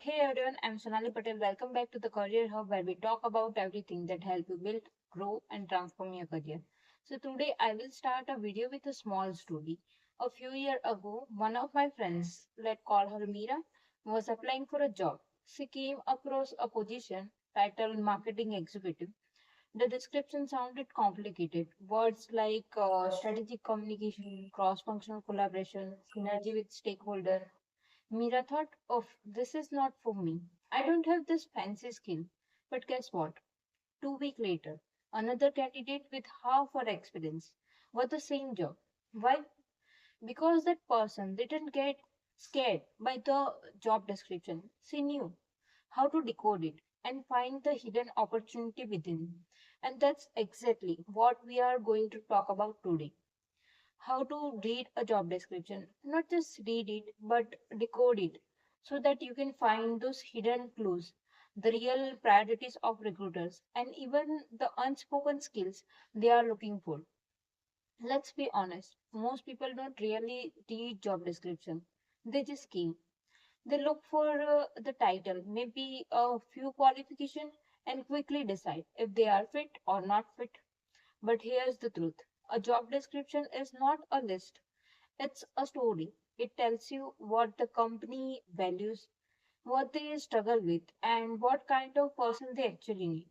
Hey everyone, I'm Sonali Patel. Welcome back to the Career Hub where we talk about everything that help you build, grow and transform your career. So today I will start a video with a small story. A few years ago, one of my friends, let's call her Meera, was applying for a job. She came across a position titled Marketing Executive. The description sounded complicated. Words like strategic communication, cross-functional collaboration, synergy with stakeholder. Mira thought, oh, this is not for me. I don't have this fancy skill. But guess what? 2 weeks later, another candidate with half her experience got the same job. Why? Because that person didn't get scared by the job description. She knew how to decode it and find the hidden opportunity within. And that's exactly what we are going to talk about today. How to read a job description, not just read it but decode it so that you can find those hidden clues, the real priorities of recruiters and even the unspoken skills they are looking for. Let's be honest, most people don't really read job description, they just skim. They look for the title, maybe a few qualifications, and quickly decide if they are fit or not fit. But here's the truth, a job description is not a list, it's a story. It tells you what the company values, what they struggle with, and what kind of person they actually need.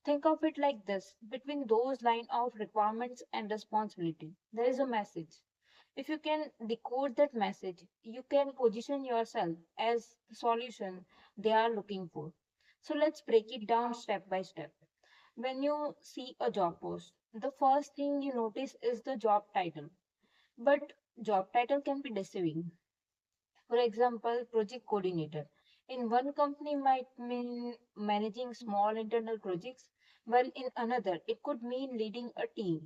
Think of it like this, between those line of requirements and responsibility, there is a message. If you can decode that message, you can position yourself as the solution they are looking for. So let's break it down step by step. When you see a job post, the first thing you notice is the job title. But job title can be deceiving. For example, project coordinator. In one company might mean managing small internal projects, while in another it could mean leading a team.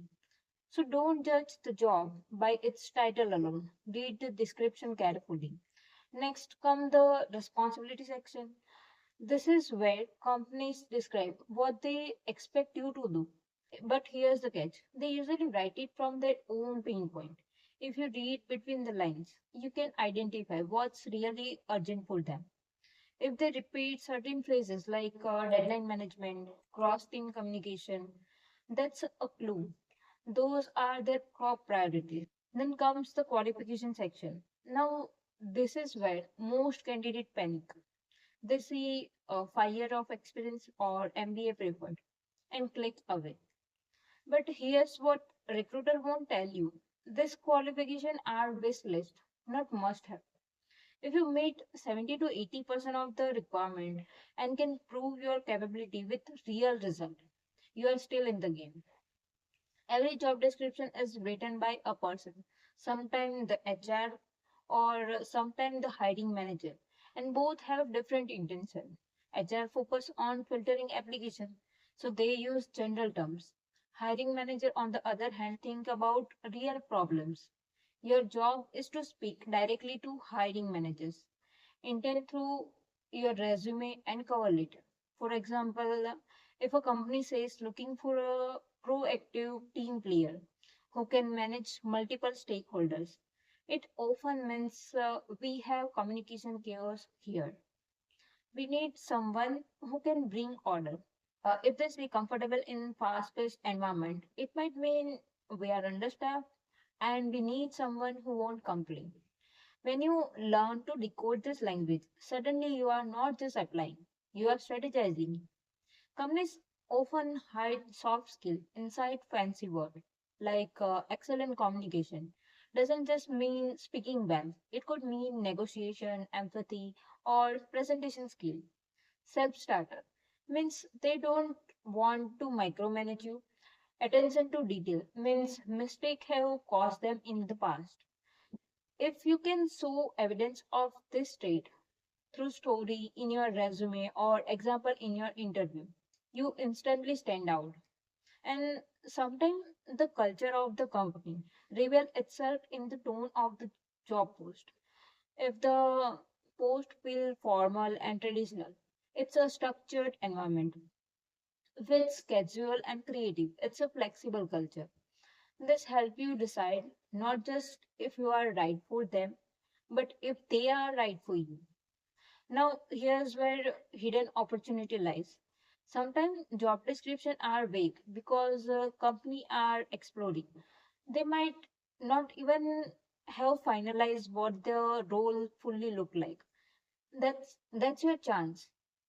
So don't judge the job by its title alone. Read the description carefully. Next come the responsibility section. This is where companies describe what they expect you to do. But here's the catch. They usually write it from their own pain point. If you read between the lines, you can identify what's really urgent for them. If they repeat certain phrases like deadline management, cross team communication, that's a clue. Those are their top priorities. Then comes the qualification section. Now, this is where most candidates panic. They see 5 years of experience or MBA preferred and click away. But here's what recruiter won't tell you. This qualification are wish list, not must have. If you meet 70 to 80% of the requirement and can prove your capability with real result, you are still in the game. Every job description is written by a person, sometimes the HR or sometimes the hiring manager, and both have different intention. HR focus on filtering application, so they use general terms. Hiring manager, on the other hand, think about real problems. Your job is to speak directly to hiring managers, intent through your resume and cover letter. For example, if a company says looking for a proactive team player who can manage multiple stakeholders, it often means we have communication chaos here. We need someone who can bring order. If they say comfortable in fast-paced environment, it might mean we are understaffed and we need someone who won't complain. When you learn to decode this language, suddenly you are not just applying, you are strategizing. Companies often hide soft skill inside fancy words like excellent communication. Doesn't just mean speaking well. It could mean negotiation, empathy, or presentation skill. Self-starter means they don't want to micromanage you. Attention to detail means mistake have caused them in the past. If you can show evidence of this trait through story in your resume or example in your interview, you instantly stand out. And sometimes the culture of the company reveals itself in the tone of the job post. If the post feels formal and traditional, it's a structured environment. If it's casual and creative, it's a flexible culture. This helps you decide not just if you are right for them, but if they are right for you. Now, here's where hidden opportunity lies. Sometimes job descriptions are vague because company are exploring. They might not even have finalized what the role fully look like. That's your chance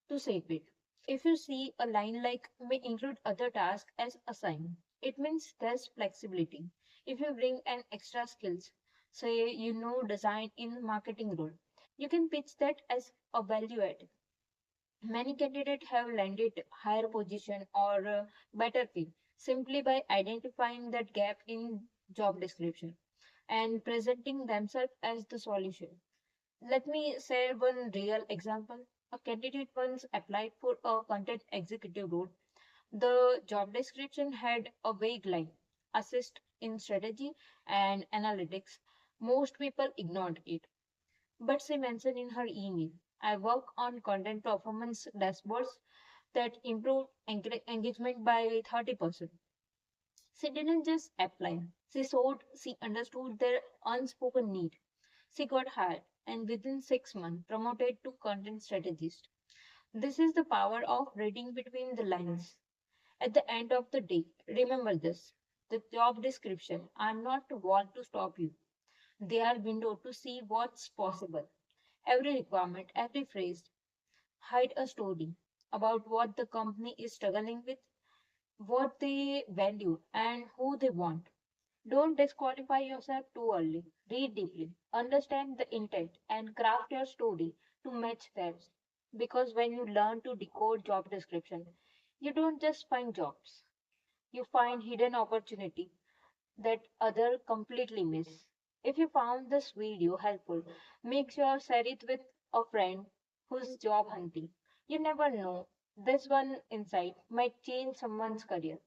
to save it. If you see a line like may include other tasks as assigned, it means there's flexibility. If you bring an extra skills, say you know design in marketing role, you can pitch that as a value add. Many candidates have landed higher position or better pay simply by identifying that gap in job description and presenting themselves as the solution. Let me share one real example. A candidate once applied for a content executive role. The job description had a vague line, assist in strategy and analytics. Most people ignored it. But she mentioned in her email, I work on content performance dashboards that improve engagement by 30%. She didn't just apply. She understood their unspoken need. She got hired and within 6 months promoted to content strategist. This is the power of reading between the lines. At the end of the day, remember this. The job description are not a wall to stop you. They are window to see what's possible. Every requirement, every phrase hide a story about what the company is struggling with, what they value, and who they want. Don't disqualify yourself too early. Read deeply, understand the intent, and craft your story to match theirs. Because when you learn to decode job description, you don't just find jobs, you find hidden opportunity that other completely miss. If you found this video helpful, make sure share it with a friend who's job hunting. You never know, this one insight might change someone's career.